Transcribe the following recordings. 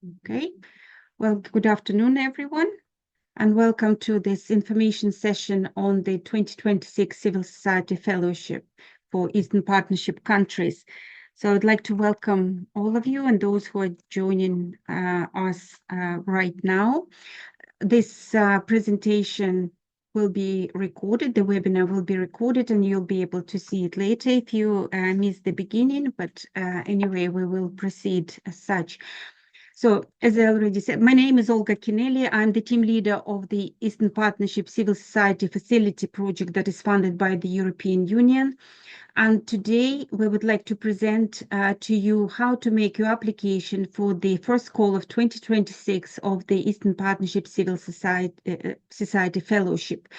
Okay, well, good afternoon, everyone, and welcome to this information session on the 2026 Civil Society Fellowship for Eastern Partnership countries. So I'd like to welcome all of you and those who are joining us right now. This presentation will be recorded, the webinar will be recorded, and you'll be able to see it later if you missed the beginning, but anyway, we will proceed as such. So, as I already said, my name is Olga Kinelli. I'm the team leader of the Eastern Partnership Civil Society Facility project that is funded by the European Union. And today we would like to present to you how to make your application for the first call of 2026 of the Eastern Partnership Civil Society Fellowship.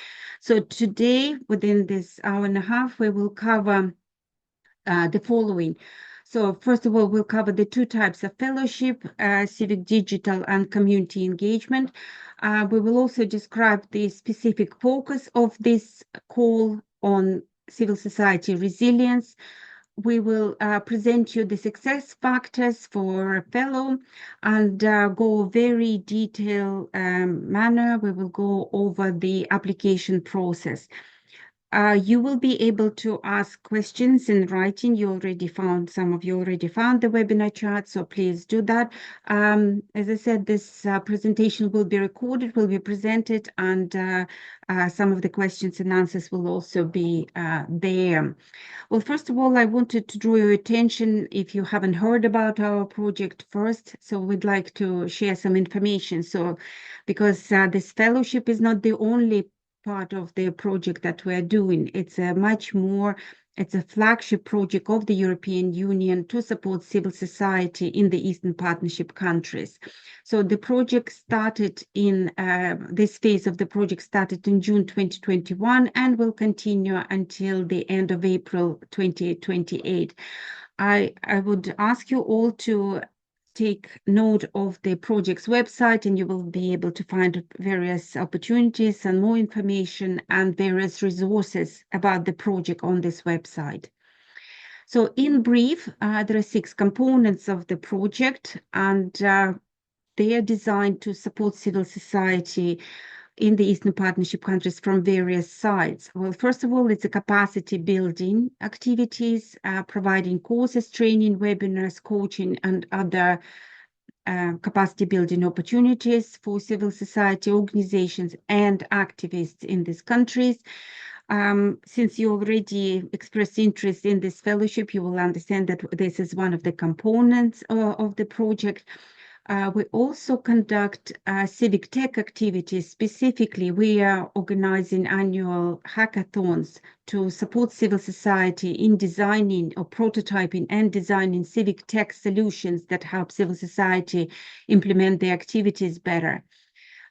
So today, within this hour and a half, we will cover the following. So first of all, we'll cover the two types of fellowship, civic digital and community engagement. We will also describe the specific focus of this call on civil society resilience. We will present you the success factors for a fellow and go very detailed manner. We will go over the application process. You will be able to ask questions in writing. Some of you already found the webinar chat, so please do that. As I said, this presentation will be recorded, will be presented, and some of the questions and answers will also be there. Well, first of all, I wanted to draw your attention, if you haven't heard about our project first, so we'd like to share some information. So, because this fellowship is not the only part of the project that we're doing. It's a flagship project of the European Union to support civil society in the Eastern Partnership countries. So the project started this phase of the project started in June 2021 and will continue until the end of April 2028. I would ask you all to take note of the project's website, and you will be able to find various opportunities and more information and various resources about the project on this website. So in brief, there are 6 components of the project, and they are designed to support civil society in the Eastern Partnership countries from various sides. Well, first of all, it's a capacity building activities, providing courses, training, webinars, coaching, and other capacity building opportunities for civil society organizations and activists in these countries. Since you already expressed interest in this fellowship, you will understand that this is one of the components of the project. We also conduct civic tech activities. Specifically, we are organizing annual hackathons to support civil society in designing or prototyping and designing civic tech solutions that help civil society implement their activities better.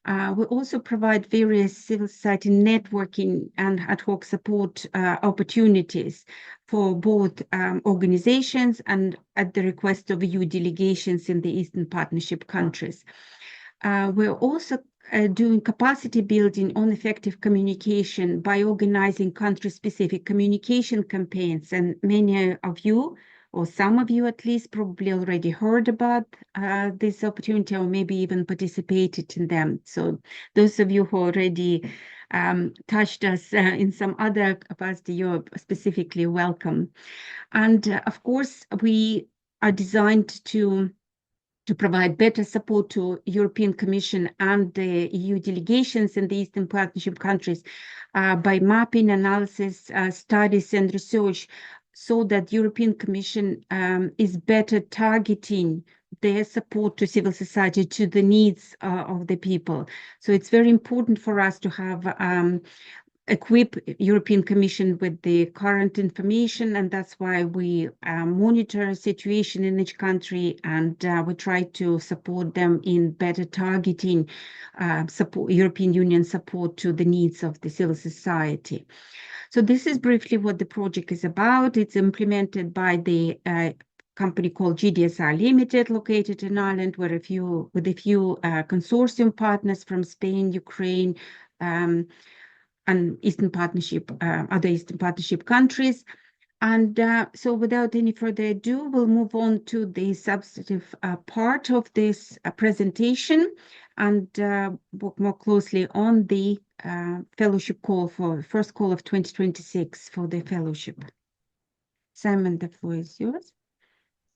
We also provide various civil society networking and ad hoc support opportunities for both organizations and at the request of EU delegations in the Eastern Partnership countries. We're also doing capacity building on effective communication by organizing country-specific communication campaigns, and many of you, or some of you at least, probably already heard about this opportunity or maybe even participated in them. So those of you who already touched us in some other capacity, you're specifically welcome. And of course, we are designed to provide better support to European Commission and the EU delegations in the Eastern Partnership countries by mapping, analysis, studies, and research, so that European Commission is better targeting their support to civil society to the needs of the people. So it's very important for us to have equip European Commission with the current information, and that's why we monitor situation in each country, and we try to support them in better targeting European Union support to the needs of the civil society. So this is briefly what the project is about. It's implemented by the company called GDSR Limited, located in Ireland, with a few consortium partners from Spain, Ukraine, and other Eastern Partnership countries. And so without any further ado, we'll move on to the substantive part of this presentation and work more closely on the fellowship call for first call of 2026 for the fellowship. Simon, the floor is yours.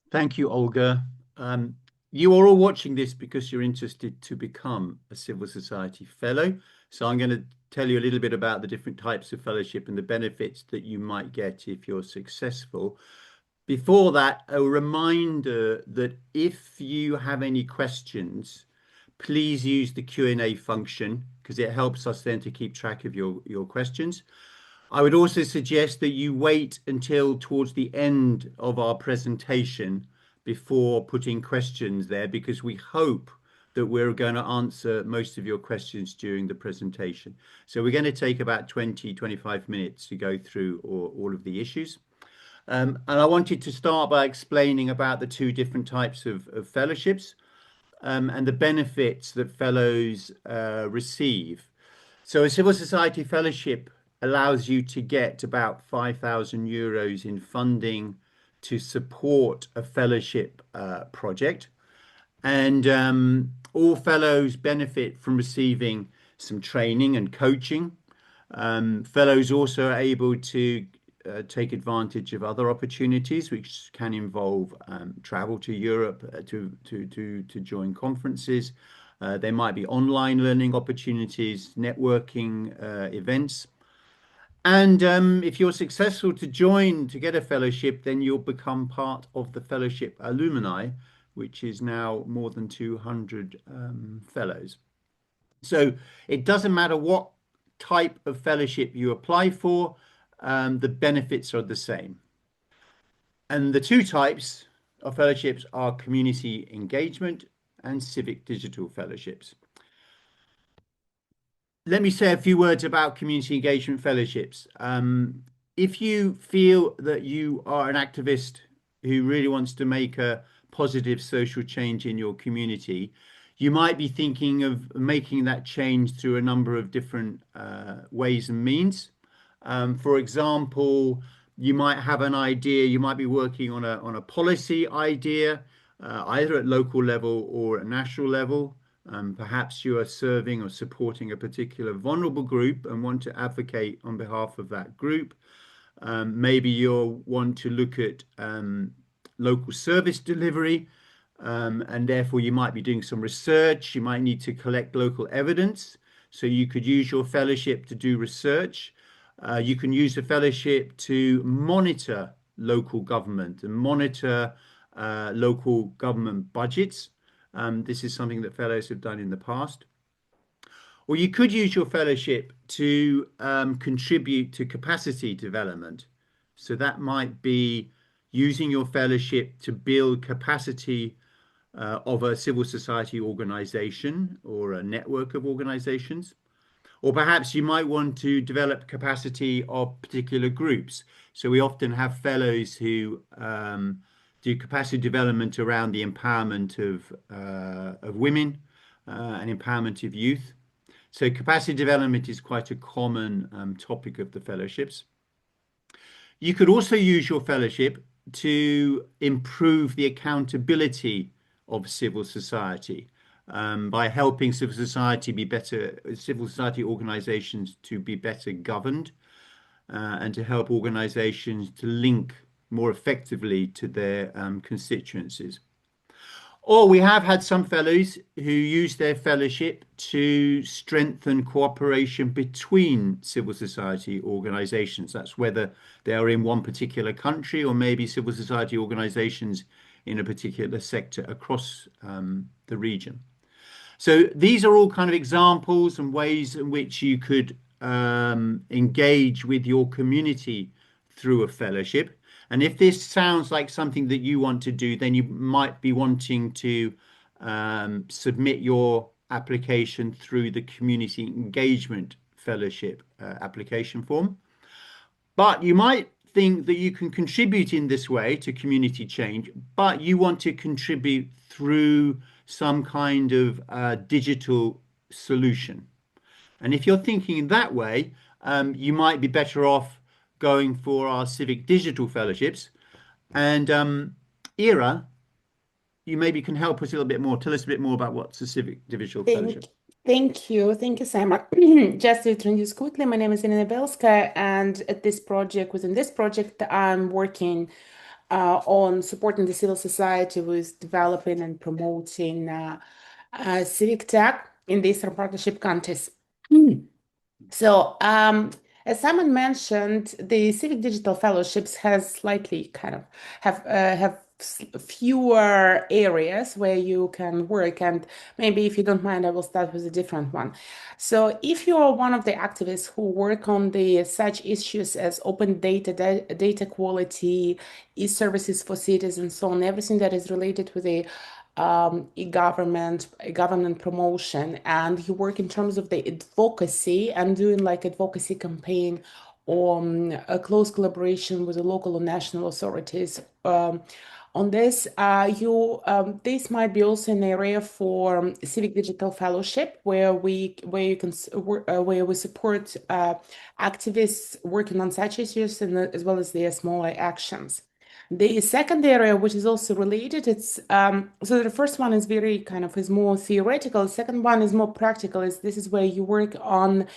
Thank you, Olga. You are all watching this because you're interested to become a civil society fellow. So I'm going to tell you a little bit about the different types of fellowship and the benefits that you might get if you're successful. Before that, a reminder that if you have any questions, please use the Q&A function because it helps us then to keep track of your questions. I would also suggest that you wait until towards the end of our presentation before putting questions there, because we hope that we're going to answer most of your questions during the presentation. So we're going to take about 20-25 minutes to go through all of the issues. And I wanted to start by explaining about the two different types of fellowships and the benefits that fellows receive. So a civil society fellowship allows you to get about 5,000 euros in funding to support a fellowship project. And all fellows benefit from receiving some training and coaching. Fellows also are able to take advantage of other opportunities, which can involve travel to Europe to join conferences. There might be online learning opportunities, networking events. And if you're successful to get a fellowship, then you'll become part of the fellowship alumni, which is now more than 200 fellows. So it doesn't matter what type of fellowship you apply for, the benefits are the same. And the two types of fellowships are community engagement and civic digital fellowships. Let me say a few words about community engagement fellowships. If you feel that you are an activist who really wants to make a positive social change in your community, you might be thinking of making that change through a number of different ways and means. For example, you might have an idea, you might be working on a policy idea, either at local level or at national level. Perhaps you are serving or supporting a particular vulnerable group and want to advocate on behalf of that group. Maybe you'll want to look at local service delivery, and therefore you might be doing some research. You might need to collect local evidence. So you could use your fellowship to do research. You can use the fellowship to monitor local government and monitor local government budgets. This is something that fellows have done in the past. Or you could use your fellowship to contribute to capacity development. So that might be using your fellowship to build capacity of a civil society organization or a network of organizations. Or perhaps you might want to develop capacity of particular groups. So we often have fellows who do capacity development around the empowerment of women and empowerment of youth. So capacity development is quite a common topic of the fellowships. You could also use your fellowship to improve the accountability of civil society by helping civil society organizations to be better governed and to help organizations to link more effectively to their constituencies. Or we have had some fellows who use their fellowship to strengthen cooperation between civil society organizations. That's whether they are in one particular country or maybe civil society organizations in a particular sector across the region. So these are all kind of examples and ways in which you could engage with your community through a fellowship. And if this sounds like something that you want to do, then you might be wanting to submit your application through the Community Engagement Fellowship application form. But you might think that you can contribute in this way to community change, but you want to contribute through some kind of digital solution. And if you're thinking in that way, you might be better off going for our civic digital fellowships. And Ira, you maybe can help us a little bit more. Tell us a bit more about what's a civic digital Thank, fellowship. thank you, Simon. Just to introduce quickly, my name is Elena Belska, and within this project, I'm working on supporting the civil society with developing and promoting civic tech in the Eastern Partnership countries. So, as Simon mentioned, the Civic Digital Fellowships has slightly kind of fewer areas where you can work, and maybe if you don't mind, I will start with a different one. So, if you are one of the activists who work on the such issues as open data quality, e-services for citizens, so on, everything that is related with the government promotion, and you work in terms of the advocacy and doing like advocacy campaign on a close collaboration with the local or national authorities. On this, this might be also an area for civic digital fellowship where you can where we support activists working on such issues and as well as their smaller actions. The second area, which is also related, it's so the first one is very kind of is more theoretical. The second one is more practical. This is where you work on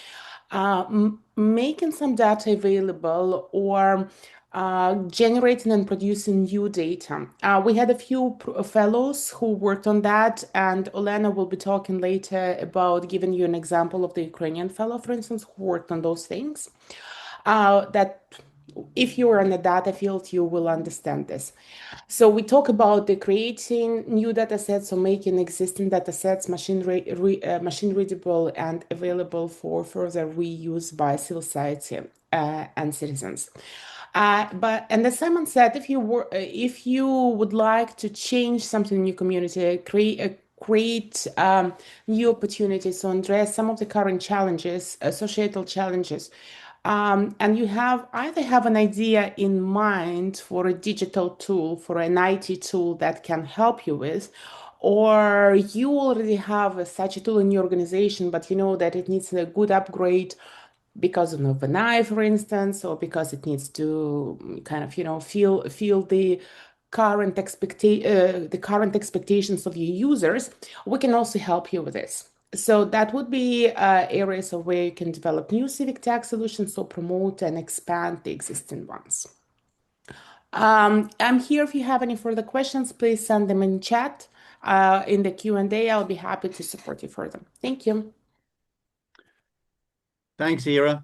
making some data available or generating and producing new data. We had a few fellows who worked on that, and Olena will be talking later about giving you an example of the Ukrainian fellow, for instance, who worked on those things. That if you're in the data field, you will understand this. So we talk about the creating new data sets or making existing data sets machine readable and available for further reuse by civil society and citizens. And as Simon said, if you would like to change something in your community, create new opportunities to address some of the current challenges, societal challenges, and you either have an idea in mind for a digital tool, for an IT tool that can help you with, or you already have such a tool in your organization, but you know that it needs a good upgrade because of an eye, for instance, or because it needs to kind of, feel the the current expectations of your users. We can also help you with this. So that would be areas of where you can develop new civic tech solutions or promote and expand the existing ones. I'm here if you have any further questions, please send them in chat. In the Q&A, I'll be happy to support you further. Thank you. Thanks, Ira.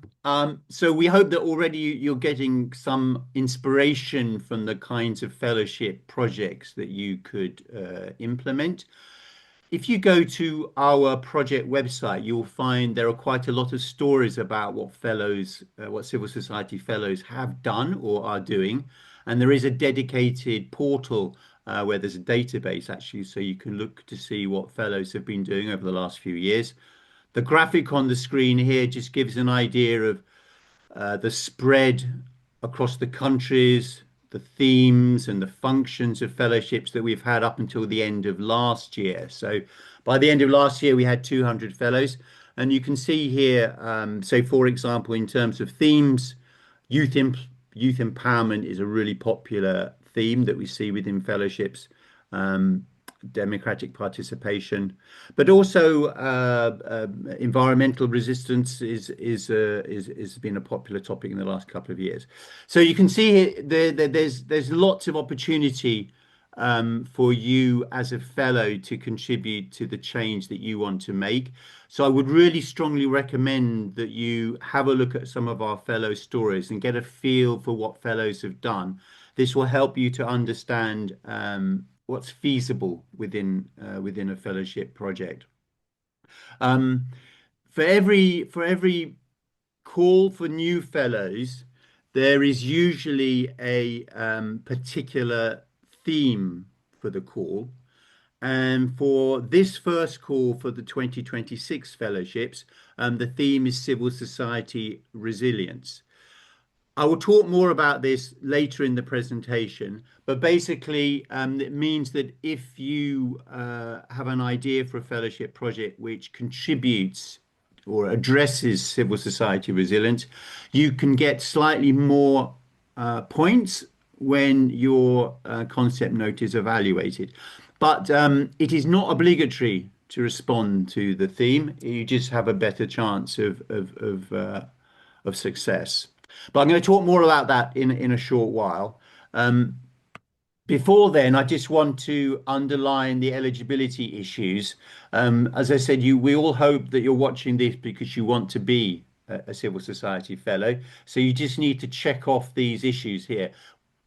So we hope that already you're getting some inspiration from the kinds of fellowship projects that you could implement. If you go to our project website, you'll find there are quite a lot of stories about what civil society fellows have done or are doing. And there is a dedicated portal where there's a database actually, so you can look to see what fellows have been doing over the last few years. The graphic on the screen here just gives an idea of the spread across the countries, the themes and the functions of fellowships that we've had up until the end of last year. So by the end of last year, we had 200 fellows. And you can see here, so for example, in terms of themes, youth empowerment is a really popular theme that we see within fellowships. Democratic participation, but also environmental resistance is been a popular topic in the last couple of years. So you can see here there's lots of opportunity for you as a fellow to contribute to the change that you want to make. So I would really strongly recommend that you have a look at some of our fellow stories and get a feel for what fellows have done. This will help you to understand what's feasible within a fellowship project. For every call for new fellows, there is usually a particular theme for the call. And for this first call for the 2026 fellowships, the theme is civil society resilience. I will talk more about this later in the presentation, but basically it means that if you have an idea for a fellowship project which contributes or addresses civil society resilience, you can get slightly more points when your concept note is evaluated. But it is not obligatory to respond to the theme. You just have a better chance of success. But I'm going to talk more about that in a short while. Before then, I just want to underline the eligibility issues. As I said, we all hope that you're watching this because you want to be a civil society fellow. So you just need to check off these issues here.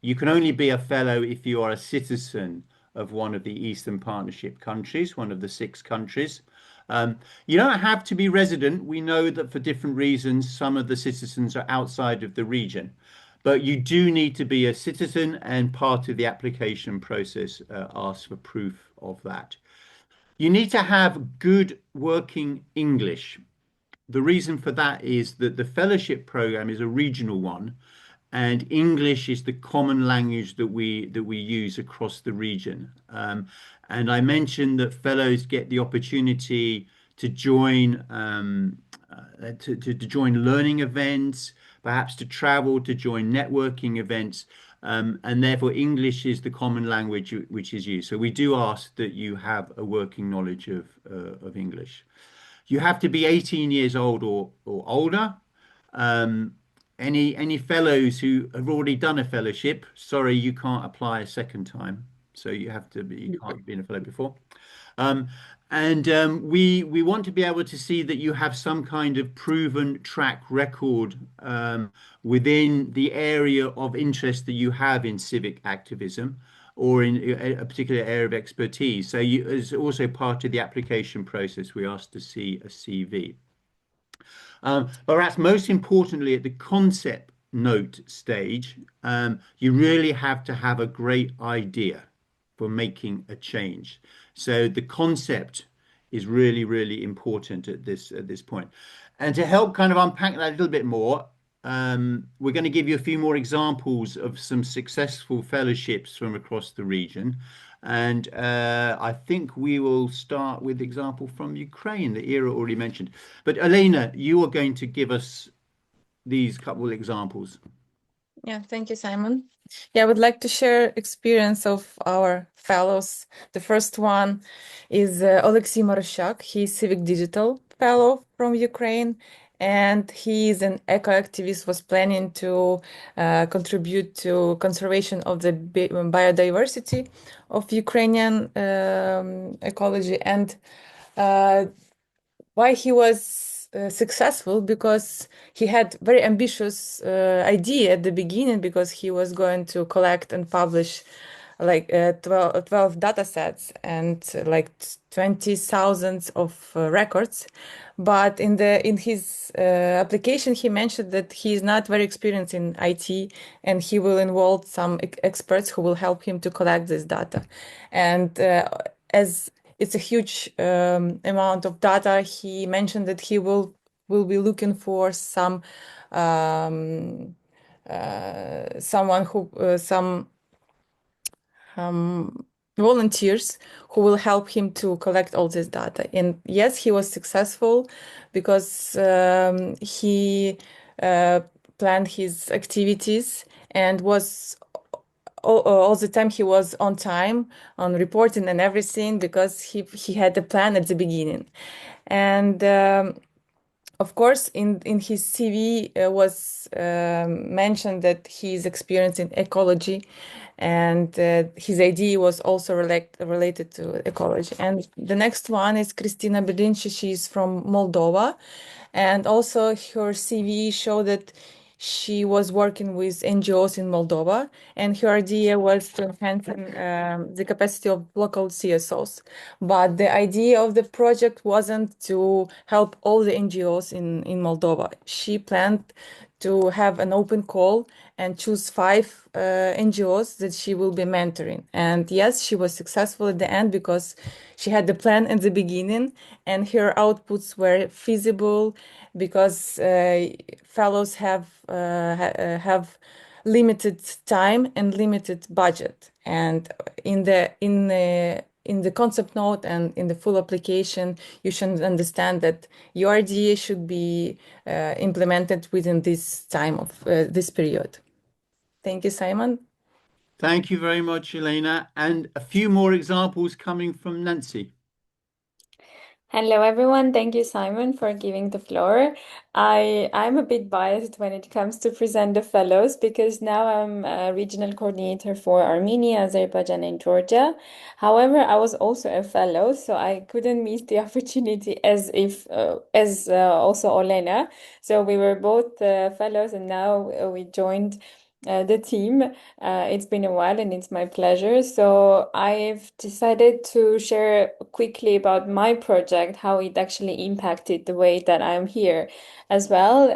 You can only be a fellow if you are a citizen of one of the Eastern Partnership countries, one of the 6 countries. You don't have to be resident. We know that for different reasons, some of the citizens are outside of the region. But you do need to be a citizen, and part of the application process asks for proof of that. You need to have good working English. The reason for that is that the fellowship program is a regional one, and English is the common language that we use across the region. And I mentioned that fellows get the opportunity to join join learning events, perhaps to travel, to join networking events. And therefore, English is the common language which is used. So we do ask that you have a working knowledge of English. You have to be 18 years old or older. Any fellows who have already done a fellowship, sorry, you can't apply a second time. So you can't have been a fellow before. We want to be able to see that you have some kind of proven track record within the area of interest that you have in civic activism or in a particular area of expertise. So as also part of the application process, we ask to see a CV. But perhaps most importantly, at the concept note stage, you really have to have a great idea for making a change. So the concept is really, really important at this point. And to help kind of unpack that a little bit more, we're going to give you a few more examples of some successful fellowships from across the region. And I think we will start with the example from Ukraine that Ira already mentioned. But Elena, you are going to give us these couple of examples. Yeah, thank you, Simon. Yeah, I would like to share experience of our fellows. The first one is Oleksiy Moroshak. He's Civic Digital Fellow from Ukraine, and he is an eco-activist, was planning to contribute to conservation of the biodiversity of Ukrainian ecology. And why he was successful, because he had very ambitious idea at the beginning, because he was going to collect and publish like 12 data sets and like 20,000 of records. But in his application, he mentioned that he is not very experienced in IT, and he will involve some experts who will help him to collect this data. And as it's a huge amount of data, he mentioned that he will be looking for some volunteers who will help him to collect all this data. And yes, he was successful because he planned his activities and was all the time he was on time on reporting and everything, because he had a plan at the beginning. And of course, in his CV was mentioned that he is experienced in ecology, and his idea was also related to ecology. And the next one is Kristina Bedinci. She's from Moldova, and also her CV showed that she was working with NGOs in Moldova, and her idea was to enhance the capacity of local CSOs. But the idea of the project wasn't to help all the NGOs in Moldova. She planned to have an open call and choose 5 NGOs that she will be mentoring. And yes, she was successful at the end because she had the plan at the beginning, and her outputs were feasible, because fellows have limited time and limited budget. And in in the concept note and in the full application, you should understand that your idea should be implemented within this time of this period. Thank you, Simon. Thank you very much, Elena. And a few more examples coming from Nancy. Hello, everyone. Thank you, Simon, for giving the floor. I'm a bit biased when it comes to present the fellows because now I'm a regional coordinator for Armenia, Azerbaijan, and Georgia. However, I was also a fellow, so I couldn't miss the opportunity as also Olena. So we were both fellows, and now we joined the team. It's been a while and it's my pleasure. So I've decided to share quickly about my project, how it actually impacted the way that I'm here as well.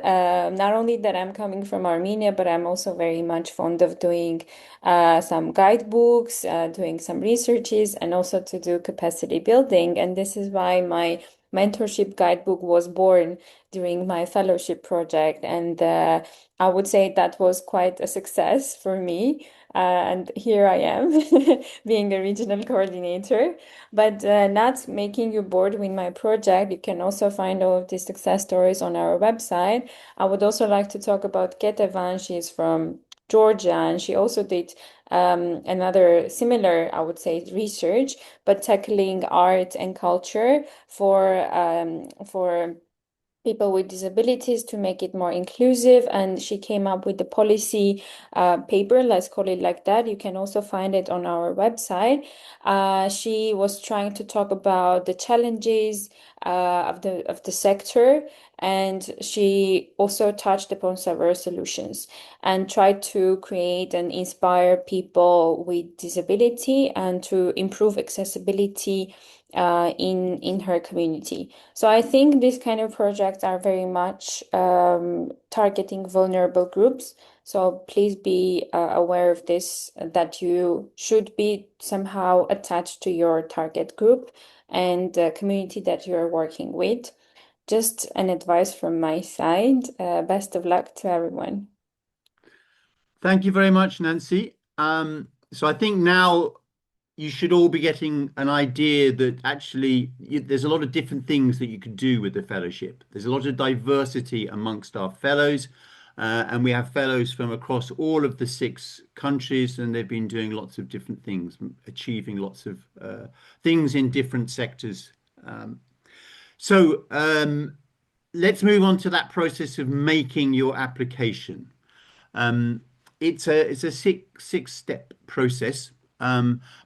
Not only that I'm coming from Armenia, but I'm also very much fond of doing some guidebooks, doing some researches, and also to do capacity building. And this is why my mentorship guidebook was born during my fellowship project. And I would say that was quite a success for me. And here I am being a regional coordinator, but not making you bored with my project. You can also find all of these success stories on our website. I would also like to talk about Ketevan. She's from Georgia, and she also did another similar, I would say, research, but tackling art and culture for people with disabilities to make it more inclusive. And she came up with the policy paper, let's call it like that. You can also find it on our website. She was trying to talk about the challenges of the sector, and she also touched upon several solutions and tried to create and inspire people with disability and to improve accessibility in her community. So I think these kind of projects are very much targeting vulnerable groups. So please be aware of this, that you should be somehow attached to your target group and the community that you're working with. Just an advice from my side. Best of luck to everyone. Thank you very much, Nancy. So I think now you should all be getting an idea that actually there's a lot of different things that you could do with the fellowship. There's a lot of diversity amongst our fellows, and we have fellows from across all of the 6 countries, and they've been doing lots of different things, achieving lots of things in different sectors. So let's move on to that process of making your application. It's a six-step process.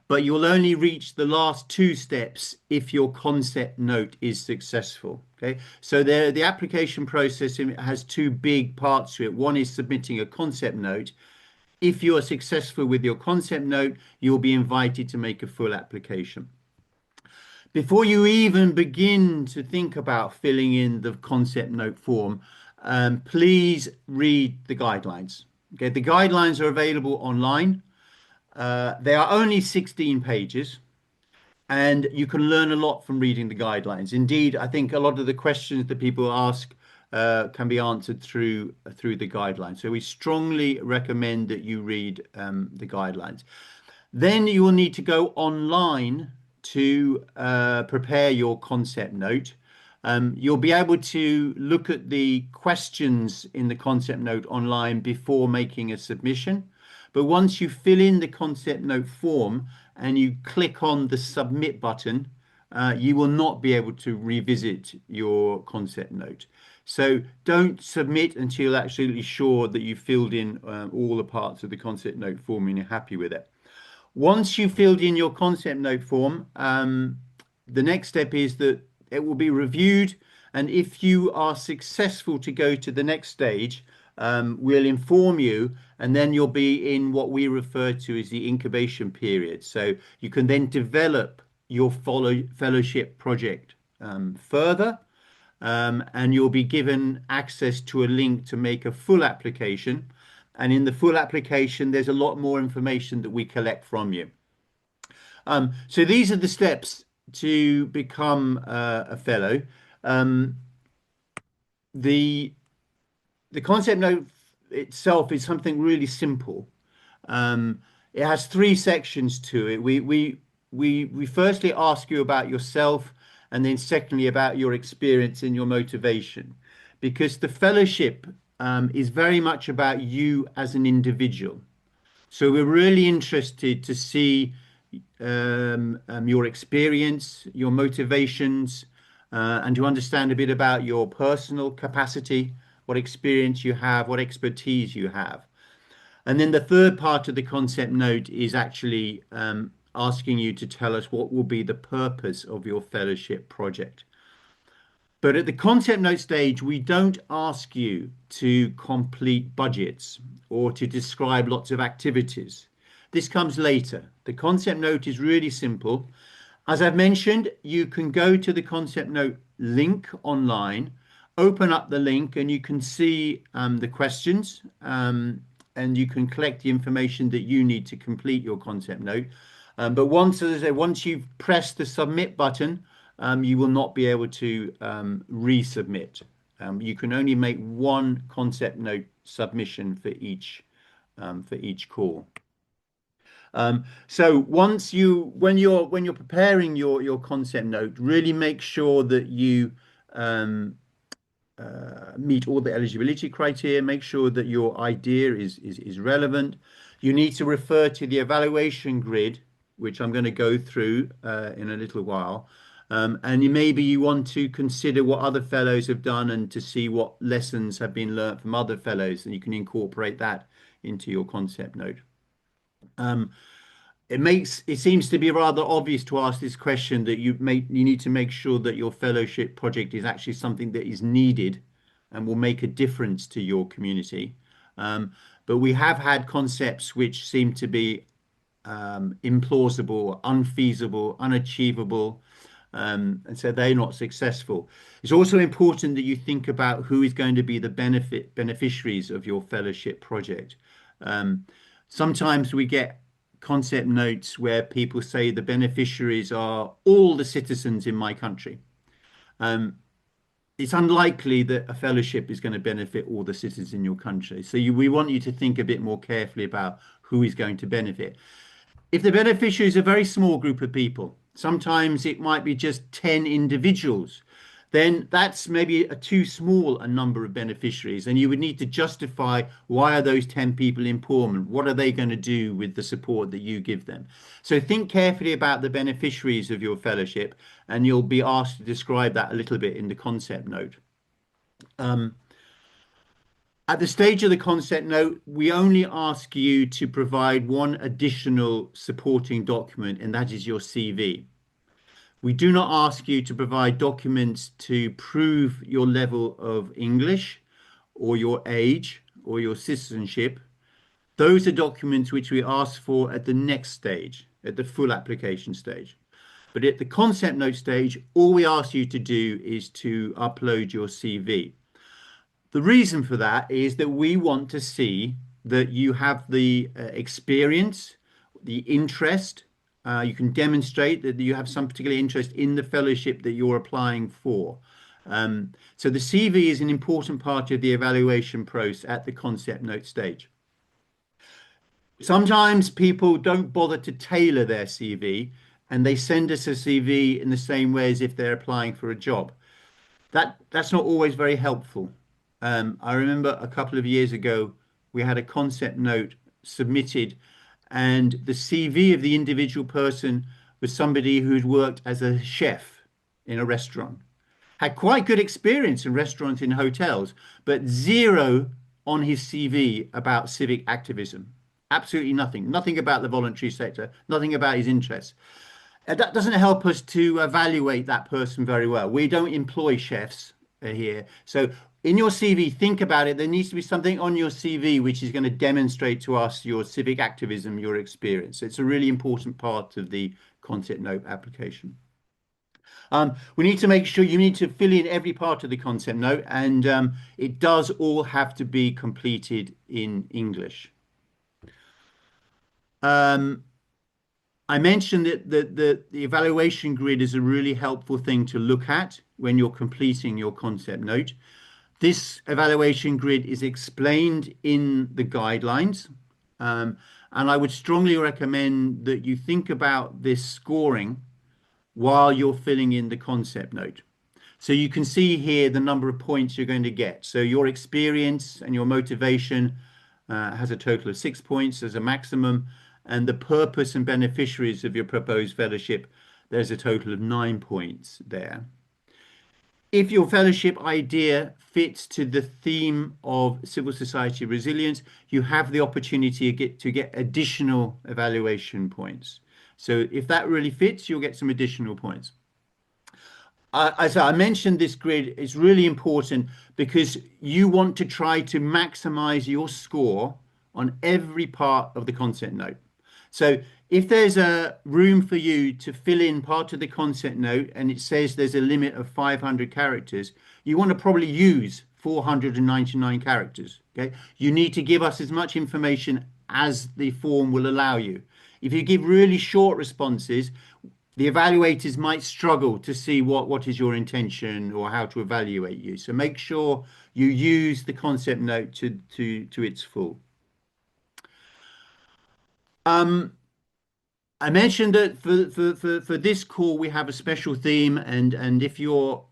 But you'll only reach the last 2 steps if your concept note is successful. Okay, so the application process has 2 big parts to it. One is submitting a concept note. If you are successful with your concept note, you'll be invited to make a full application. Before you even begin to think about filling in the concept note form, please read the guidelines. Okay, the guidelines are available online. They are only 16 pages, and you can learn a lot from reading the guidelines. Indeed, I think a lot of the questions that people ask can be answered through the guidelines. So we strongly recommend that you read the guidelines. Then you will need to go online to prepare your concept note. You'll be able to look at the questions in the concept note online before making a submission. But once you fill in the concept note form and you click on the submit button, you will not be able to revisit your concept note. So don't submit until you're absolutely sure that you've filled in all the parts of the concept note form and you're happy with it. Once you've filled in your concept note form, the next step is that it will be reviewed. And if you are successful to go to the next stage, we'll inform you, and then you'll be in what we refer to as the incubation period. So you can then develop your fellowship project further, and you'll be given access to a link to make a full application. And in the full application, there's a lot more information that we collect from you. So these are the steps to become a fellow. The concept note itself is something really simple. It has 3 sections to it. We we firstly ask you about yourself, and then secondly about your experience and your motivation, because the fellowship is very much about you as an individual. So we're really interested to see your experience, your motivations, and to understand a bit about your personal capacity, what experience you have, what expertise you have. And then the third part of the concept note is actually asking you to tell us what will be the purpose of your fellowship project. But at the concept note stage, we don't ask you to complete budgets or to describe lots of activities. This comes later. The concept note is really simple. As I've mentioned, you can go to the concept note link online, open up the link, and you can see the questions, and you can collect the information that you need to complete your concept note. But once, as I say, once you've pressed the submit button, you will not be able to resubmit. You can only make one concept note submission for each call. So when you're preparing your concept note, really make sure that you meet all the eligibility criteria. Make sure that your idea is relevant. You need to refer to the evaluation grid, which I'm going to go through in a little while. And maybe you want to consider what other fellows have done and to see what lessons have been learnt from other fellows, and you can incorporate that into your concept note. It seems to be rather obvious to ask this question, that you need to make sure that your fellowship project is actually something that is needed and will make a difference to your community. But we have had concepts which seem to be implausible, unfeasible, unachievable, and so they're not successful. It's also important that you think about who is going to be the beneficiaries of your fellowship project. Sometimes we get concept notes where people say the beneficiaries are all the citizens in my country. It's unlikely that a fellowship is going to benefit all the citizens in your country. So we want you to think a bit more carefully about who is going to benefit. If the beneficiary is a very small group of people, sometimes it might be just 10 individuals, then that's maybe too small a number of beneficiaries, and you would need to justify why are those 10 people important? What are they going to do with the support that you give them? So think carefully about the beneficiaries of your fellowship, and you'll be asked to describe that a little bit in the concept note. At the stage of the concept note, we only ask you to provide one additional supporting document, and that is your CV. We do not ask you to provide documents to prove your level of English or your age or your citizenship. Those are documents which we ask for at the next stage, at the full application stage. But at the concept note stage, all we ask you to do is to upload your CV. The reason for that is that we want to see that you have the experience, the interest. You can demonstrate that you have some particular interest in the fellowship that you're applying for. So the CV is an important part of the evaluation process at the concept note stage. Sometimes people don't bother to tailor their CV, and they send us a CV in the same way as if they're applying for a job. That's not always very helpful. I remember a couple of years ago, we had a concept note submitted, and the CV of the individual person was somebody who'd worked as a chef in a restaurant, had quite good experience in restaurants and hotels, but zero on his CV about civic activism. Absolutely nothing. Nothing about the voluntary sector, nothing about his interests. That doesn't help us to evaluate that person very well. We don't employ chefs here. So in your CV, think about it. There needs to be something on your CV which is going to demonstrate to us your civic activism, your experience. It's a really important part of the concept note application. We need to make sure you need to fill in every part of the concept note, and it does all have to be completed in English. I mentioned that the evaluation grid is a really helpful thing to look at when you're completing your concept note. This evaluation grid is explained in the guidelines, and And I would strongly recommend that you think about this scoring while you're filling in the concept note. So you can see here the number of points you're going to get. So your experience and your motivation has a total of 6 points as a maximum, and the purpose and beneficiaries of your proposed fellowship, there's a total of 9 points there. If your fellowship idea fits to the theme of civil society resilience, you have the opportunity to get additional evaluation points. So if that really fits, you'll get some additional points. As I mentioned, this grid is really important because you want to try to maximize your score on every part of the concept note. So if there's a room for you to fill in part of the concept note and it says there's a limit of 500 characters, you want to probably use 499 characters. Okay, you need to give us as much information as the form will allow you. If you give really short responses, the evaluators might struggle to see what is your intention or how to evaluate you. So make sure you use the concept note to its full. I mentioned that for this call we have a special theme, and if your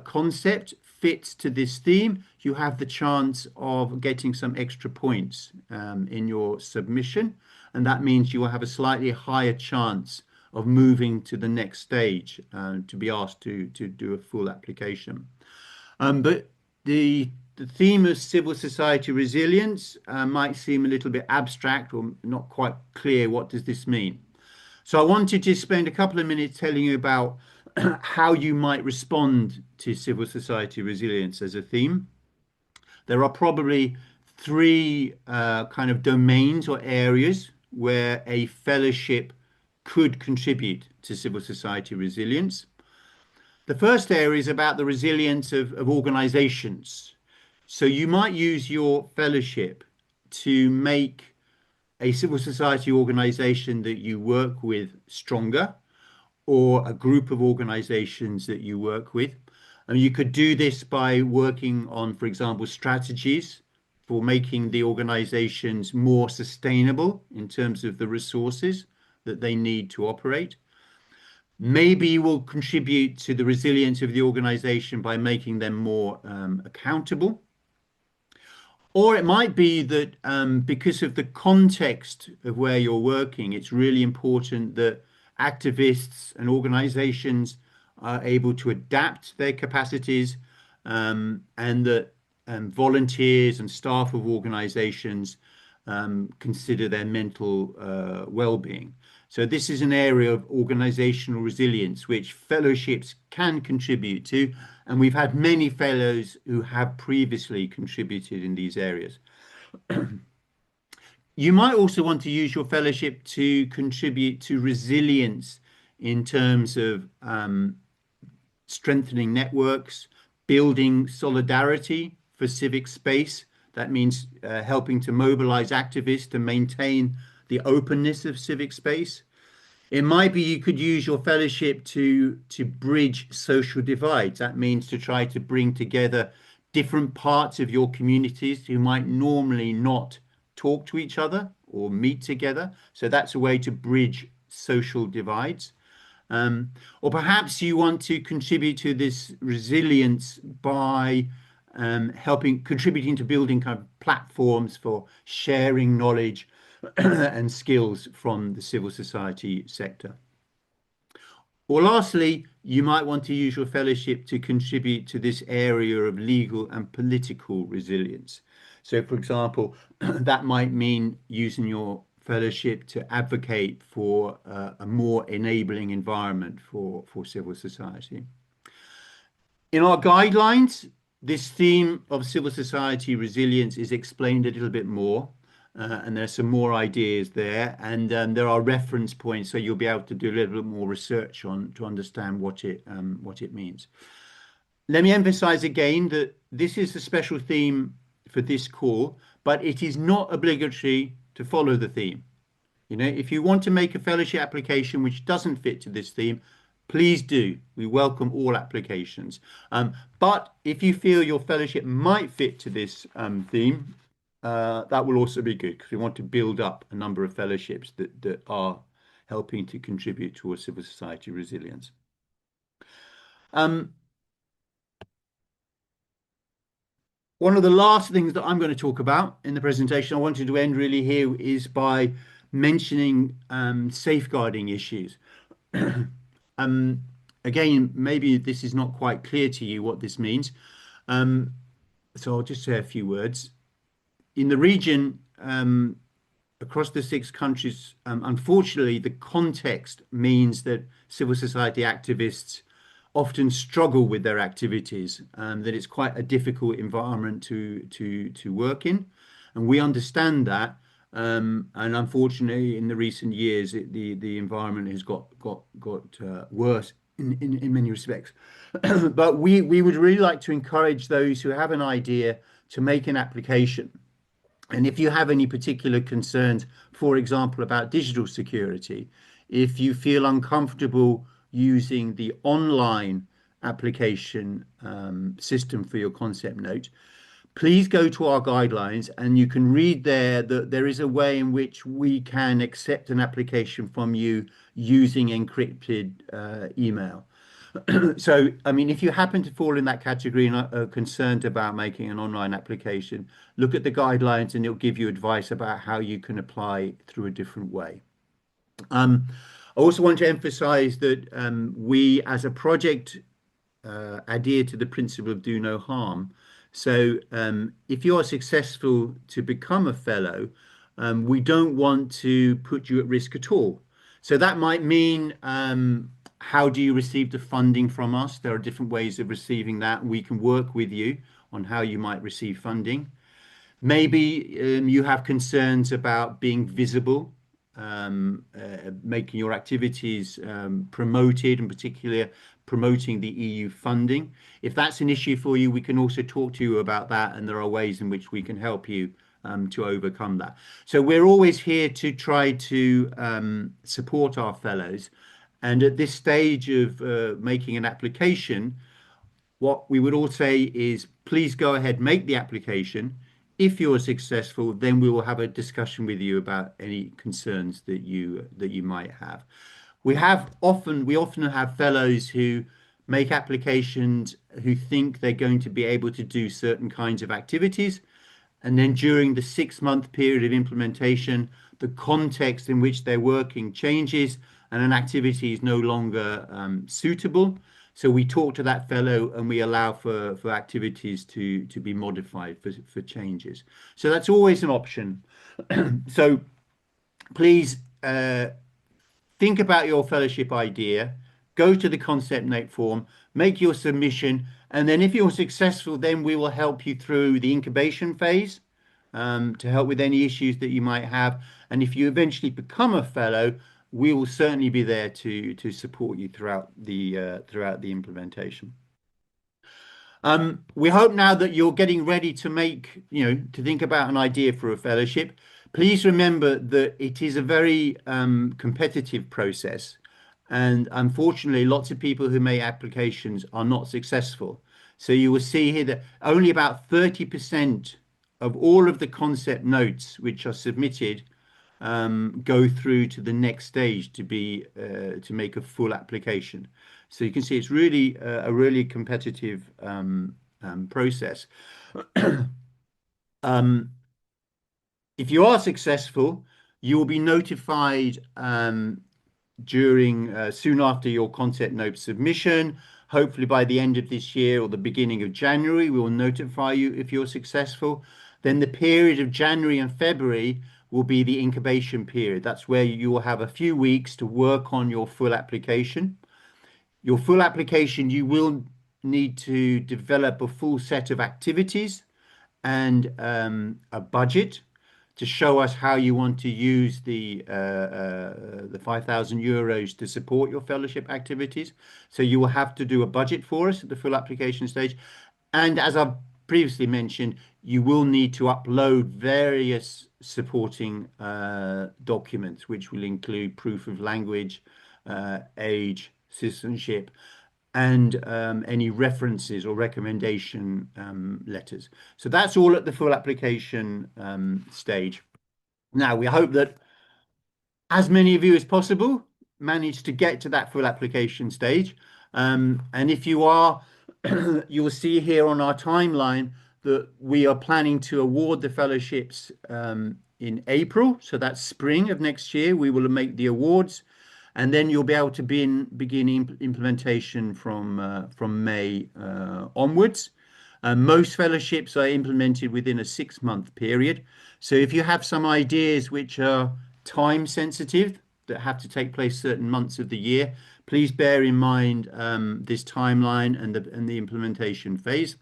concept fits to this theme, you have the chance of getting some extra points in your submission, and that means you will have a slightly higher chance of moving to the next stage to be asked to do a full application. But the theme of civil society resilience might seem a little bit abstract or not quite clear. What does this mean? So I wanted to spend a couple of minutes telling you about how you might respond to civil society resilience as a theme. There are probably three kind of domains or areas where a fellowship could contribute to civil society resilience. The first area is about the resilience of organizations. So you might use your fellowship to make a civil society organization that you work with stronger, or a group of organizations that you work with. And you could do this by working on, for example, strategies for making the organizations more sustainable in terms of the resources that they need to operate. Maybe you will contribute to the resilience of the organization by making them more accountable. Or it might be that because of the context of where you're working, it's really important that activists and organizations are able to adapt their capacities, and that volunteers and staff of organizations consider their mental well-being. So this is an area of organizational resilience which fellowships can contribute to, and we've had many fellows who have previously contributed in these areas. You might also want to use your fellowship to contribute to resilience in terms of strengthening networks, building solidarity for civic space. That means helping to mobilize activists to maintain the openness of civic space. It might be you could use your fellowship to bridge social divides. That means to try to bring together different parts of your communities who might normally not talk to each other or meet together. So that's a way to bridge social divides. Or perhaps you want to contribute to this resilience by contributing to building kind of platforms for sharing knowledge and skills from the civil society sector. Or lastly, you might want to use your fellowship to contribute to this area of legal and political resilience. So, for example, that might mean using your fellowship to advocate for a more enabling environment for civil society. In our guidelines, this theme of civil society resilience is explained a little bit more. And there's some more ideas there, and there are reference points, so you'll be able to do a little bit more research to understand what it means. Let me emphasize again that this is a special theme for this call, but it is not obligatory to follow the theme. You know, if you want to make a fellowship application which doesn't fit to this theme, please do. We welcome all applications. But if you feel your fellowship might fit to this theme, that will also be good because we want to build up a number of fellowships that are helping to contribute towards civil society resilience. One of the last things that I'm going to talk about in the presentation, I wanted to end really here, is by mentioning safeguarding issues. Again, maybe this is not quite clear to you what this means. So I'll just say a few words. In the region, across the 6 countries, unfortunately, the context means that civil society activists often struggle with their activities, that it's quite a difficult environment to work in. And we understand that. And unfortunately, in the recent years, the environment has got worse in many respects. But we would really like to encourage those who have an idea to make an application. And if you have any particular concerns, for example, about digital security, if you feel uncomfortable using the online application system for your concept note, please go to our guidelines and you can read there that there is a way in which we can accept an application from you using encrypted email. So, I mean, if you happen to fall in that category and are concerned about making an online application, look at the guidelines and it'll give you advice about how you can apply through a different way. I also want to emphasize that we, as a project, adhere to the principle of do no harm. So if you are successful to become a fellow, we don't want to put you at risk at all. So that might mean how do you receive the funding from us? There are different ways of receiving that. We can work with you on how you might receive funding. Maybe you have concerns about being visible, making your activities promoted, and particularly promoting the EU funding. If that's an issue for you, we can also talk to you about that, and there are ways in which we can help you to overcome that. So we're always here to try to support our fellows. And at this stage of making an application, what we would all say is, please go ahead, make the application. If you're successful, then we will have a discussion with you about any concerns that you might have. We often have fellows who make applications who think they're going to be able to do certain kinds of activities. And then during the 6-month period of implementation, the context in which they're working changes and an activity is no longer suitable. So we talk to that fellow and we allow for activities to be modified for changes. So that's always an option. So please think about your fellowship idea, go to the concept note form, make your submission, and then if you're successful, then we will help you through the incubation phase to help with any issues that you might have. And if you eventually become a fellow, we will certainly be there to support you throughout the implementation. We hope now that you're getting ready to to think about an idea for a fellowship. Please remember that it is a very competitive process, and unfortunately, lots of people who make applications are not successful. So you will see here that only about 30% of all of the concept notes which are submitted go through to the next stage to make a full application. So you can see it's really a really competitive process. If you are successful, you will be notified soon after your concept note submission. Hopefully by the end of this year or the beginning of January, we will notify you if you're successful. Then the period of January and February will be the incubation period. That's where you will have a few weeks to work on your full application. Your full application, you will need to develop a full set of activities and a budget to show us how you want to use the 5,000 euros to support your fellowship activities. So you will have to do a budget for us at the full application stage. And as I've previously mentioned, you will need to upload various supporting documents, which will include proof of language, age, citizenship, and any references or recommendation letters. So that's all at the full application stage. Now, we hope that as many of you as possible manage to get to that full application stage. And if you are, you will see here on our timeline that we are planning to award the fellowships in April. So that's spring of next year. We will make the awards, and then you'll be able to begin implementation from May onwards. Most fellowships are implemented within a 6-month period. So if you have some ideas which are time sensitive that have to take place certain months of the year, please bear in mind this timeline and the implementation phase.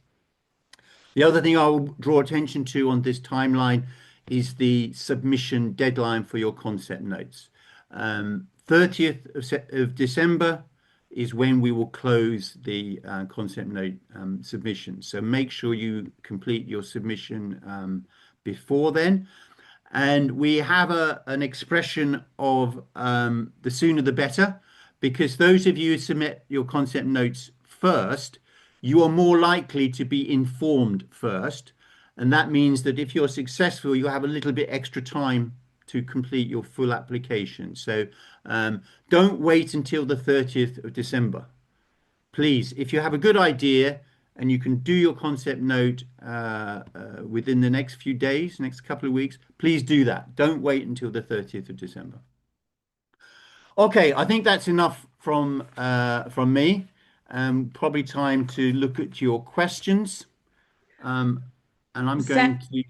The other thing I will draw attention to on this timeline is the submission deadline for your concept notes. 30th of December is when we will close the concept note submission. So make sure you complete your submission before then. And we have an expression of the sooner the better, because those of you who submit your concept notes first, you are more likely to be informed first. And that means that if you're successful, you'll have a little bit extra time to complete your full application. So don't wait until the 30th of December. Please, if you have a good idea and you can do your concept note within the next few days, next couple of weeks, please do that. Don't wait until the 30th of December. Okay, I think that's enough from me. Probably time to look at your questions. And I'm going to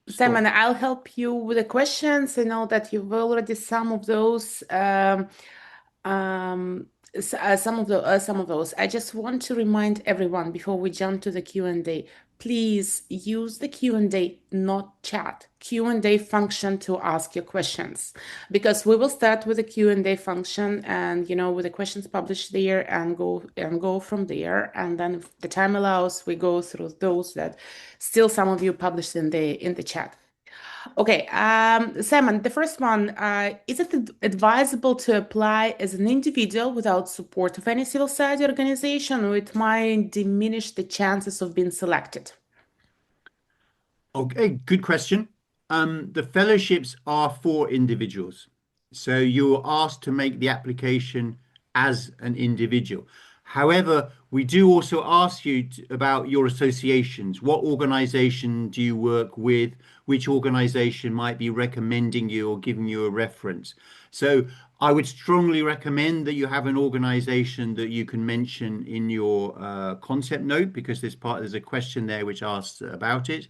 Simon, I'll help you with the questions. I know that you've already some of those. Some of those. I just want to remind everyone before we jump to the Q&A, please use the Q&A, not chat. Q&A function to ask your questions, because we will start with the Q&A function and with the questions published there and go from there. And then if the time allows, we go through those that still some of you published in the chat. Okay, Simon, the first one, is it advisable to apply as an individual without support of any civil society organization, or it might diminish the chances of being selected? Okay, good question. The fellowships are for individuals. So you're asked to make the application as an individual. However, we do also ask you about your associations. What organization do you work with? Which organization might be recommending you or giving you a reference? So I would strongly recommend that you have an organization that you can mention in your concept note, because there's a question there which asks about it.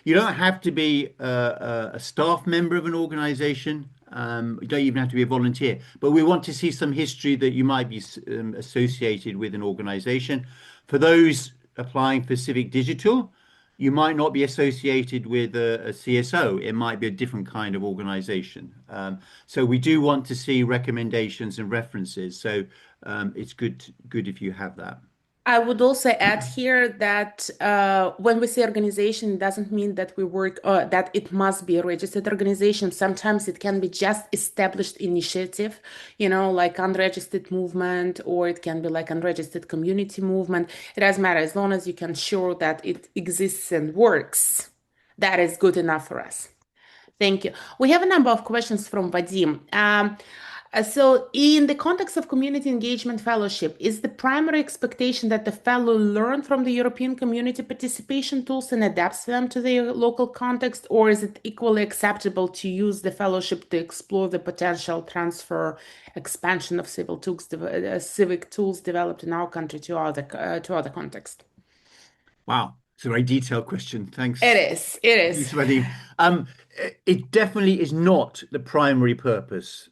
You don't have to be a staff member of an organization. You don't even have to be a volunteer, but we want to see some history that you might be associated with an organization. For those applying for Civic Digital, you might not be associated with a CSO. It might be a different kind of organization. So we do want to see recommendations and references. So it's good if you have that. I would also add here that when we say organization, it doesn't mean that we work that it must be a registered organization. Sometimes it can be just established initiative, like unregistered movement, or it can be like unregistered community movement. It doesn't matter, as long as you can show that it exists and works. That is good enough for us. Thank you. We have a number of questions from Vadim. So in the context of community engagement fellowship, is the primary expectation that the fellow learn from the European community participation tools and adapts them to their local context, or is it equally acceptable to use the fellowship to explore the potential transfer, expansion of civic tools developed in our country to other contexts? Wow, it's a very detailed question. Thanks. It is. Thanks, Vadim. It definitely is not the primary purpose.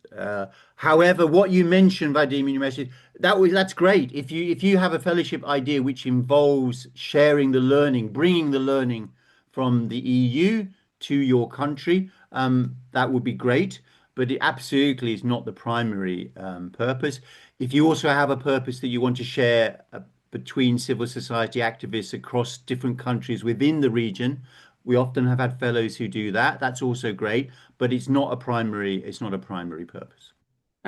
However, what you mentioned, Vadim, in your message, that's great. If you have a fellowship idea which involves sharing the learning, bringing the learning from the EU to your country, that would be great. But it absolutely is not the primary purpose. If you also have a purpose that you want to share between civil society activists across different countries within the region, we often have had fellows who do that. That's also great, but it's not a primary purpose.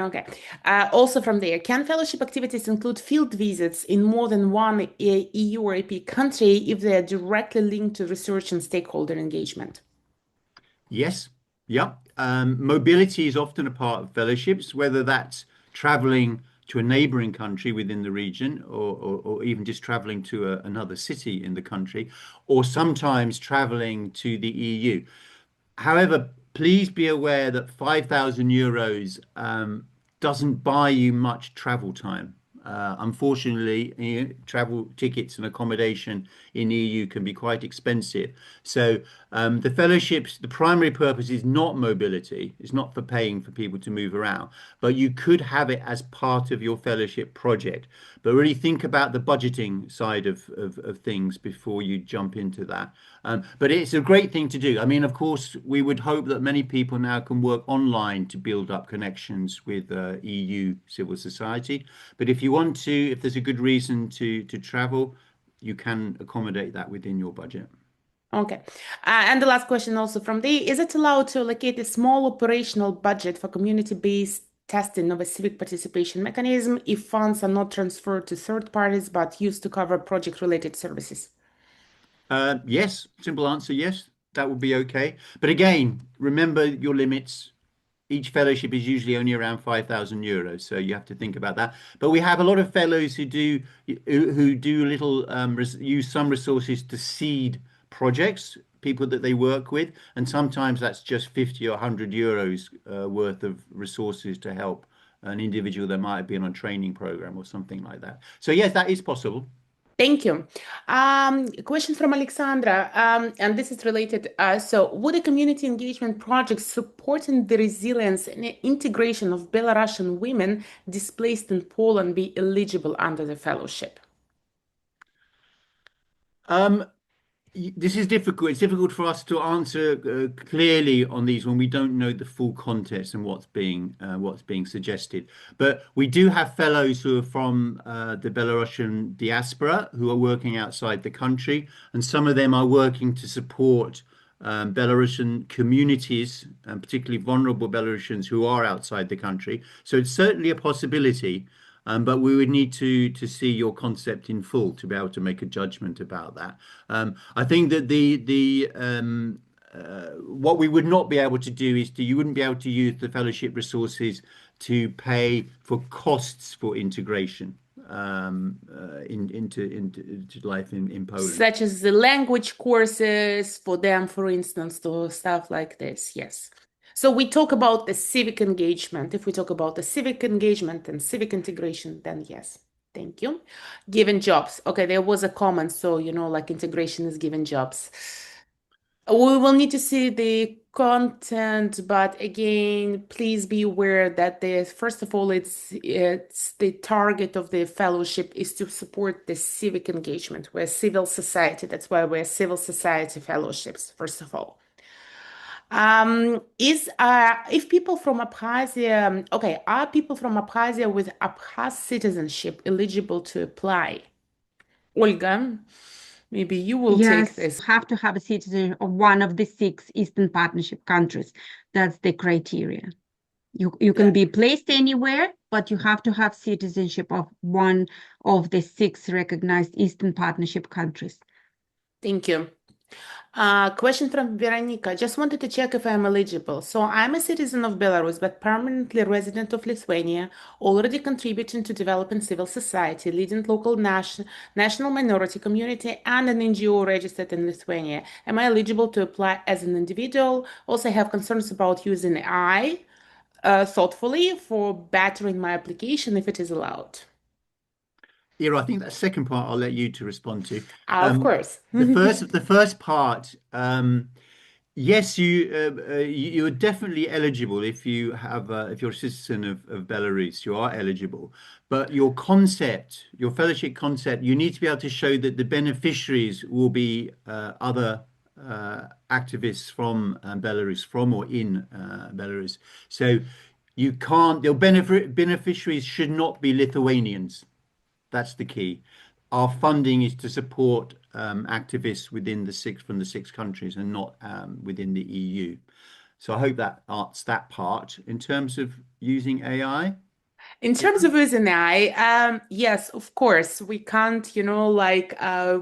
Okay. Also from there, can fellowship activities include field visits in more than one EU or EaP country if they are directly linked to research and stakeholder engagement? Yes. Yeah. Mobility is often a part of fellowships, whether that's traveling to a neighboring country within the region or even just traveling to another city in the country, or sometimes traveling to the EU. However, please be aware that €5,000 doesn't buy you much travel time. Unfortunately, travel tickets and accommodation in EU can be quite expensive. So the fellowships, the primary purpose is not mobility. It's not for paying for people to move around, but you could have it as part of your fellowship project. But really think about the budgeting side of things before you jump into that. But it's a great thing to do. I mean, of course, we would hope that many people now can work online to build up connections with EU civil society. But if you want to, if there's a good reason to travel, you can accommodate that within your budget. Okay. And the last question also from the, is it allowed to allocate a small operational budget for community-based testing of a civic participation mechanism if funds are not transferred to third parties but used to cover project-related services? Yes, simple answer, yes, that would be okay. But again, remember your limits. Each fellowship is usually only around €5,000, so you have to think about that. But we have a lot of fellows who do little use some resources to seed projects, people that they work with, and sometimes that's just 50 or €100 worth of resources to help an individual that might have been on a training program or something like that. So yes, that is possible. Thank you. Question from Alexandra, and this is related. So, would a community engagement project supporting the resilience and integration of Belarusian women displaced in Poland be eligible under the fellowship? This is difficult. It's difficult for us to answer clearly on these when we don't know the full context and what's being suggested. But we do have fellows who are from the Belarusian diaspora who are working outside the country, and some of them are working to support Belarusian communities, and particularly vulnerable Belarusians who are outside the country. So it's certainly a possibility. But we would need to see your concept in full to be able to make a judgment about that. I think that what we would not be able to do is you wouldn't be able to use the fellowship resources to pay for costs for integration into life in Poland. Such as the language courses for them, for instance, or stuff like this. Yes. So we talk about the civic engagement. If we talk about the civic engagement and civic integration, then yes. Thank you. Given jobs. Okay, there was a comment. So, like integration is given jobs. We will need to see the content, but again, please be aware that first of all, it's the target of the fellowship is to support the civic engagement. We're civil society. That's why we're civil society fellowships, first of all. If people from Abkhazia, okay, are people from Abkhazia with Abkhaz citizenship eligible to apply? Olga, maybe you will take this. You have to have a citizen of one of the 6 Eastern Partnership countries. That's the criteria. You can be placed anywhere, but you have to have citizenship of one of the 6 recognized Eastern Partnership countries. Thank you. Question from Veronica. Just wanted to check if I'm eligible. So I'm a citizen of Belarus, but permanently resident of Lithuania, already contributing to developing civil society, leading local national minority community, and an NGO registered in Lithuania. Am I eligible to apply as an individual? Also, I have concerns about using AI thoughtfully for bettering my application if it is allowed. Ira, I think that second part I'll let you to respond to. Of course. The first part, yes, you are definitely eligible if you have if you're a citizen of Belarus, you are eligible. But your concept, your fellowship concept, you need to be able to show that the beneficiaries will be other activists from Belarus, from or in Belarus. So you can't. Your beneficiaries should not be Lithuanians. That's the key. Our funding is to support activists within from the 6 countries and not within the EU. So I hope that answers that part. In terms of using AI, In terms of using AI, yes, of course, we can't,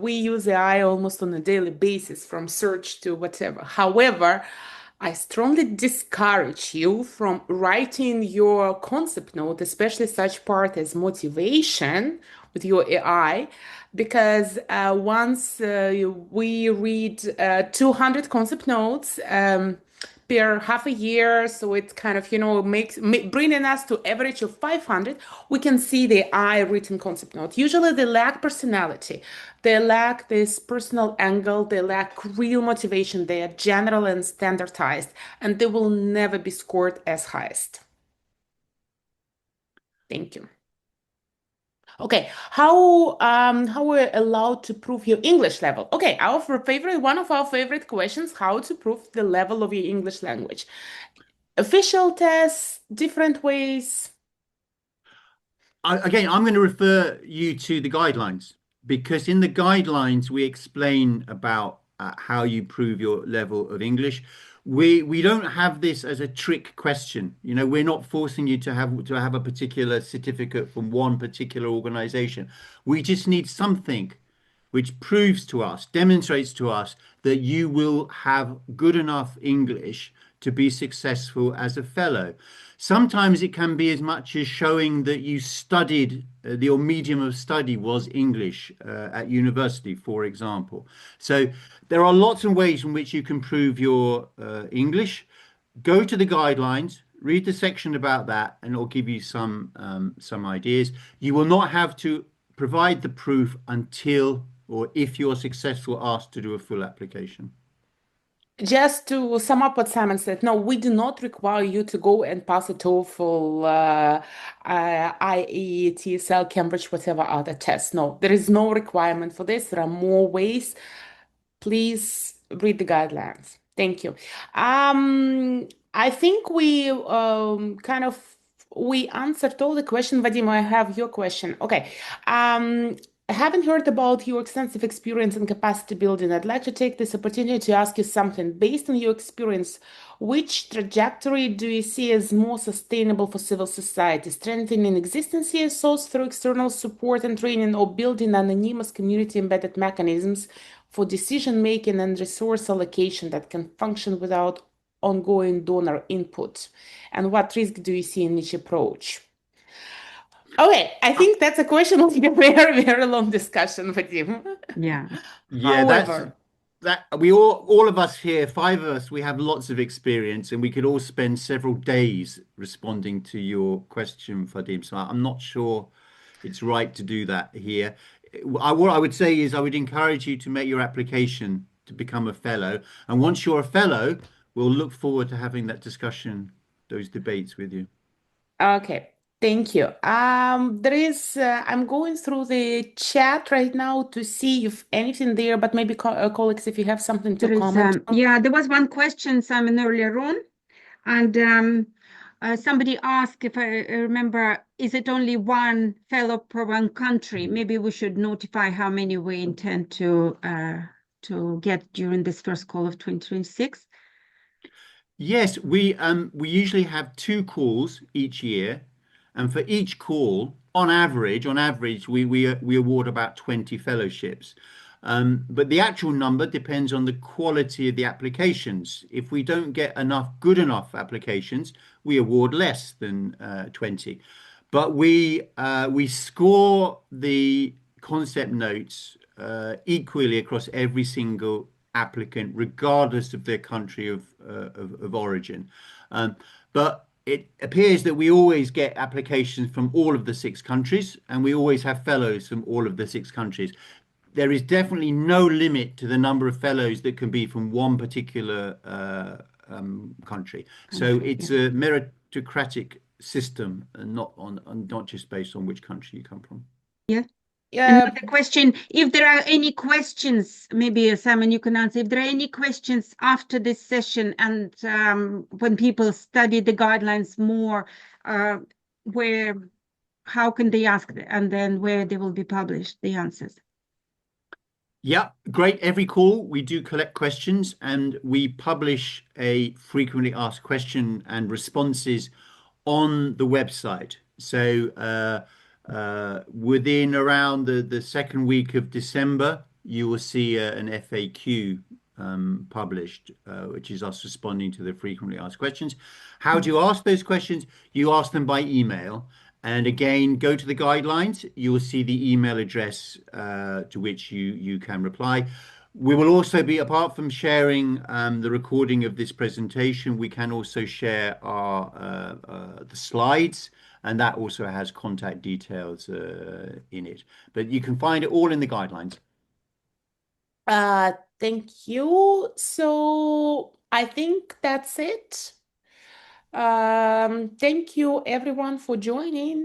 we use AI almost on a daily basis from search to whatever. However, I strongly discourage you from writing your concept note, especially such part as motivation with your AI, because once we read 200 concept notes, per half a year, so it kind of bringing us to average of 500. We can see the I written concept note. Usually they lack personality, they lack this personal angle, they lack real motivation, they are general and standardized, and they will never be scored as highest. Thank you. Okay, how we're allowed to prove your English level? Okay, one of our favorite questions: how to prove the level of your English language? Official tests, different ways. again, I'm going to refer you to the guidelines, because in the guidelines we explain about how you prove your level of English. We don't have this as a trick question. We're not forcing you to have a particular certificate from one particular organization. We just need something which proves to us, demonstrates to us that you will have good enough English to be successful as a fellow. Sometimes it can be as much as showing that you studied, your medium of study was English at university, for example. So there are lots of ways in which you can prove your English. Go to the guidelines, read the section about that, and it'll give you some ideas. You will not have to provide the proof until or if you're successful, asked to do a full application. Just to sum up what Simon said, no, we do not require you to go and pass a TOEFL, IE, TSL, Cambridge, whatever other tests. No, there is no requirement for this. There are more ways. Please read the guidelines. Thank you. I think we we answered all the questions. Vadim, I have your question. Okay. I haven't heard about your extensive experience in capacity building. I'd like to take this opportunity to ask you something. Based on your experience, which trajectory do you see as more sustainable for civil society? Strengthening existing CSOs through external support and training, or building anonymous community-embedded mechanisms for decision-making and resource allocation that can function without ongoing donor input? And what risk do you see in each approach? Okay, I think that's a question of a very, very long discussion with you. Yeah. Yeah, However, that we all of us here, five of us, we have lots of experience, and we could all spend several days responding to your question, Vadim. So I'm not sure it's right to do that here. What I would say is I would encourage you to make your application to become a fellow, and once you're a fellow, we'll look forward to having that discussion, those debates with you. okay, thank you. I'm going through the chat right now to see if anything there, but maybe colleagues, if you have something to There is, comment on. yeah, there was one question, Simon, earlier on, and somebody asked, if I remember, is it only one fellow per one country? Maybe we should notify how many we intend to get during this first call of 2026. Yes, we usually have 2 calls each year, and for each call, on average, we award about 20 fellowships. But the actual number depends on the quality of the applications. If we don't get good enough applications, we award less than 20. But we score the concept notes equally across every single applicant, regardless of their country of origin. But it appears that we always get applications from all of the 6 countries, and we always have fellows from all of the 6 countries. There is definitely no limit to the number of fellows that can be from one particular country. So it's a meritocratic system, and not just based on which country you come from. Yeah. Another question, if there are any questions, maybe Simon, you can answer. If there are any questions after this session, and when people study the guidelines more, how can they ask, and then where they will be published, the answers? Yeah, great. Every call we do collect questions and we publish a frequently asked question and responses on the website. So within around the second week of December, you will see an FAQ published, which is us responding to the frequently asked questions. How do you ask those questions? You ask them by email. And again, go to the guidelines. You will see the email address to which you can reply. We will also be, apart from sharing the recording of this presentation, we can also share the slides, and that also has contact details in it. But you can find it all in the guidelines. Thank you. So I think that's it. Thank you everyone for joining.